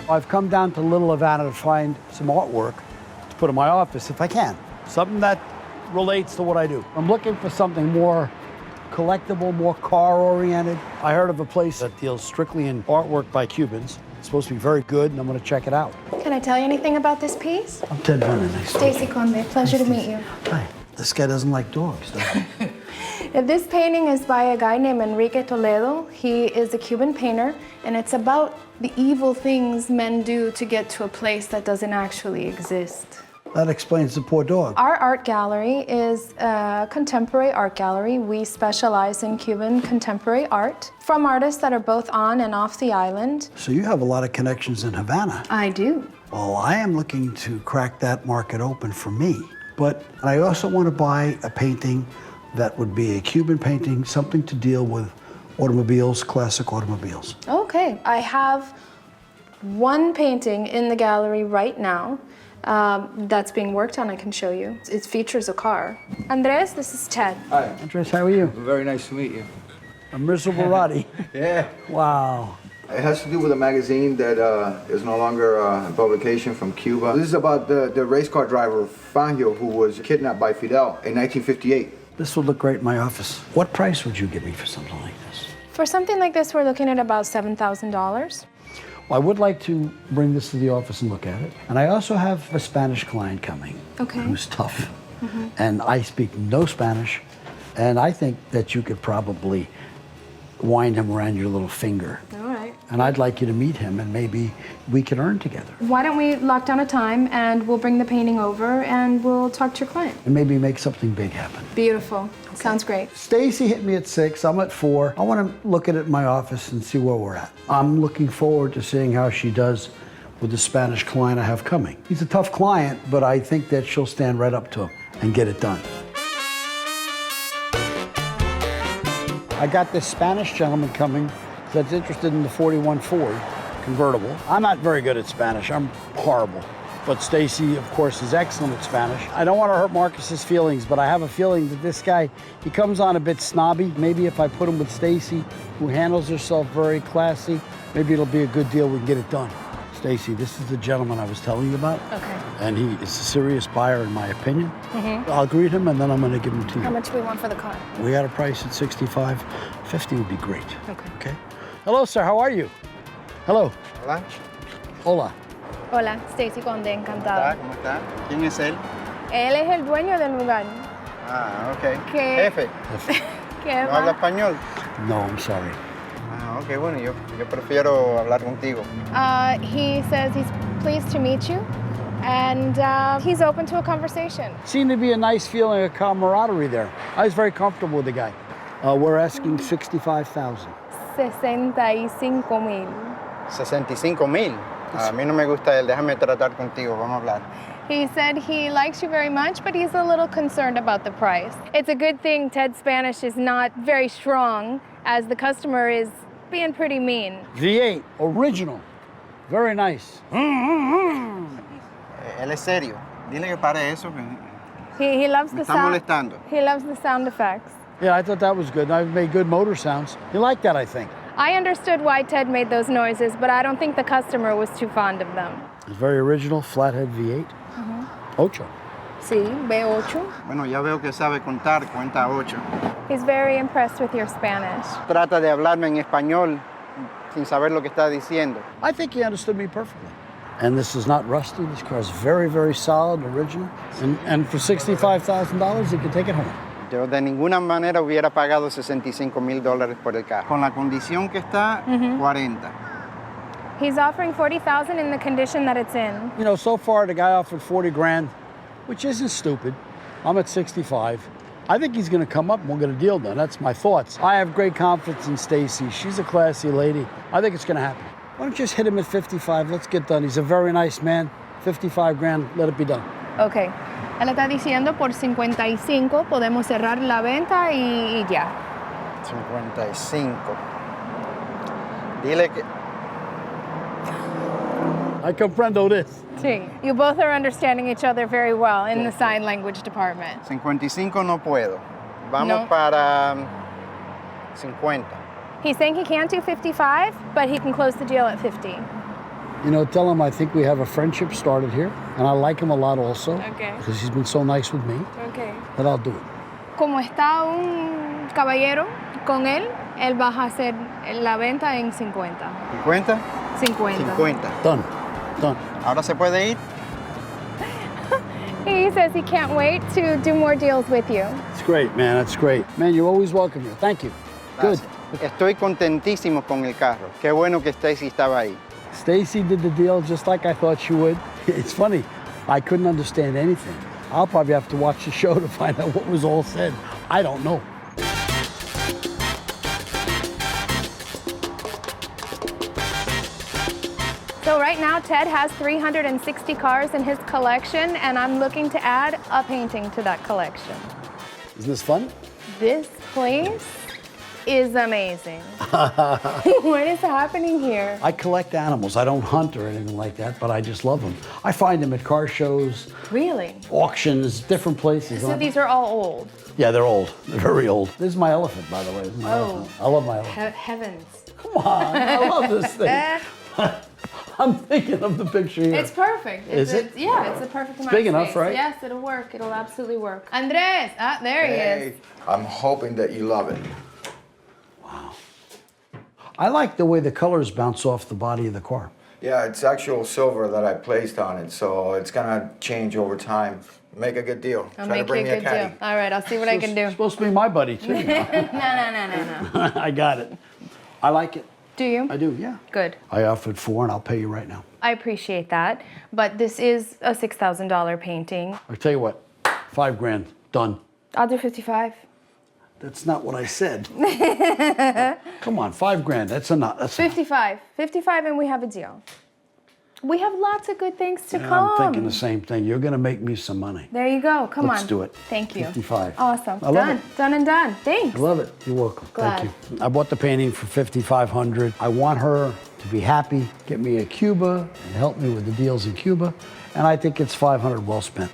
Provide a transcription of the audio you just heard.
I've come down to Little Havana to find some artwork to put in my office if I can. Something that relates to what I do. I'm looking for something more collectible, more car-oriented. I heard of a place that deals strictly in artwork by Cubans. It's supposed to be very good, and I'm going to check it out. Can I tell you anything about this piece? I'm Ted Vernon. Nice to meet you. Stacy Conde, pleasure to meet you. Hi. This guy doesn't like dogs, does he? This painting is by a guy named Enrique Toledo. He is a Cuban painter, and it's about the evil things men do to get to a place that doesn't actually exist. That explains the poor dog. Our art gallery is a contemporary art gallery. We specialize in Cuban contemporary art from artists that are both on and off the island. So you have a lot of connections in Havana. I do. Well, I am looking to crack that market open for me. But I also want to buy a painting that would be a Cuban painting, something to deal with automobiles, classic automobiles. Okay. I have one painting in the gallery right now that's being worked on. I can show you. It features a car. Andres, this is Ted. Hi. Andres, how are you? Very nice to meet you. A miserable Roddy. Yeah. Wow. It has to do with a magazine that is no longer in publication from Cuba. This is about the race car driver Fangio, who was kidnapped by Fidel in 1958. This would look great in my office. What price would you give me for something like this? For something like this, we're looking at about $7,000. Well, I would like to bring this to the office and look at it. And I also have a Spanish client coming. Okay. Who's tough. And I speak no Spanish. And I think that you could probably wind him around your little finger. All right. And I'd like you to meet him, and maybe we could earn together. Why don't we lock down a time and we'll bring the painting over and we'll talk to your client. And maybe make something big happen. Beautiful. Sounds great. Stacy hit me at 6, I'm at 4. I want to look at it in my office and see where we're at. I'm looking forward to seeing how she does with the Spanish client I have coming. He's a tough client, but I think that she'll stand right up to him and get it done. I got this Spanish gentleman coming that's interested in the 41 Ford convertible. I'm not very good at Spanish, I'm horrible. But Stacy, of course, is excellent at Spanish. I don't want to hurt Marcus's feelings, but I have a feeling that this guy, he comes on a bit snobby. Maybe if I put him with Stacy, who handles herself very classy, maybe it'll be a good deal, we can get it done. Stacy, this is the gentleman I was telling you about. Okay. And he is a serious buyer, in my opinion. I'll greet him, and then I'm going to give him to you. How much do we want for the car? We got a price at 65. 50 would be great. Okay. Okay. Hello, sir. How are you? Hello. Hola. Hola. Hola, Stacy Conde, encantada. ¿Cómo está? ¿Quién es él? Él es el dueño del lugar. Ah, ok. ¿Qué? Jefe. ¿Qué ¿No habla va? español? No, I'm sorry. Ah, ok, bueno, yo prefiero hablar contigo. He says he's pleased to meet you and he's open to a conversation. Seemed to be a nice feeling of camaraderie there. I was very comfortable with the guy. We're asking 65,000. 65,000. 65,000. A mí no me gusta él, déjame tratar contigo, vamos a hablar. He said he likes you very much, but he's a little concerned about the price. It's a good thing Ted's Spanish is not very strong, as the customer is being pretty mean. V8, original. Very nice. Él es serio. Dile que pare eso, que He loves me the está sound. molestando. He loves the sound effects. Yeah, I thought that was good. I've made good motor sounds. You like that, I think. I understood why Ted made those noises, but I don't think the customer was too fond of them. It's very original, flathead V8. Ocho. Sí, B8. Bueno, ya veo que sabe contar, cuenta 8. He's very impressed with your Spanish. Trata de hablarme en español sin saber lo que está diciendo. I think he understood me perfectly. And this is not rusty. This car is very, very solid, original. And for $65,000, you can take it home. Yo de ninguna manera hubiera pagado $65,000 por el carro. Con la condición que está, 40. He's offering $40,000 in the condition that it's in. You know, so far the guy offered 40 grand, which isn't stupid. I'm at 65. I think he's gonna come up and we'll get a deal done. That's my thoughts. I have great confidence in Stacy. She's a classy lady. I think it's gonna happen. Why don't you just hit him at 55? Let's get done. He's a very nice man. 55 grand, let it be done. Okay. Él está diciendo por 55 podemos cerrar la venta y ya. 55. Dile que... I comprendo this. Sí. You both are understanding each other very well in the sign language department. 55 no puedo. Vamos No. para 50. He's saying he can't do 55, but he can close the deal at 50. You know, tell him I think we have a friendship started here, and I like him a lot also. Okay. Because he's been so nice with me. Okay. That I'll do it. Como está un caballero con él, él va a hacer la venta en 50. ¿50? 50. 50. Done. Done. Ahora se puede ir. He says he can't wait to do more deals with you. It's great, man. That's great. Man, you're always welcome here. Thank you. Good. Gracias. Estoy contentísimo con el carro. Qué bueno que Stacy estaba ahí. Stacy did the deal just like I thought she would. It's funny. I couldn't understand anything. I'll probably have to watch the show to find out what was all said. I don't know. So right now, Ted has 360 cars in his collection, and I'm looking to add a painting to that collection. Isn't this fun? This place is amazing. What is happening here? I collect animals. I don't hunt or anything like that, but I just love them. I find them at car shows, Really? auctions, different places. So these are all old. Yeah, they're old. They're very old. This is my elephant, by the way. This is my elephant. I love my elephant. Heavens. Come on, I love this thing. I'm thinking of the picture here. It's perfect. Is it? Yeah, it's a perfect amount big of enough, space. right? Yes, it'll work. It'll absolutely work. Andres, there he is. I'm hoping that you love it. I like the way the colors bounce off the body of the car. Yeah, it's actual silver that I placed on it, so it's gonna change over time. Make a good deal. I'll Try to make you bring a me good caddy. deal. All right, I'll see what I can do. It's supposed to be my buddy, too. No. I got it. I like it. Do you? I do, yeah. Good. I offered $4, and I'll pay you right now. I appreciate that, but this is a $6,000 painting. I'll tell you what, $5 grand, done. I'll do 55. That's not what I said. Come on, $5 grand, that's enough. That's 55. 55 and we have a deal. We have lots of good things to Yeah, come. I'm thinking the same thing. You're gonna make me some money. There you go. Come on. Let's do it. Thank you. 55. Awesome. I love Done. it. Done and done. Thanks. I love it. You're welcome. Glad. Thank you. I bought the painting for $5,500. I want her to be happy, get me a Cuba, and help me with the deals in Cuba. And I think it's $500 well spent.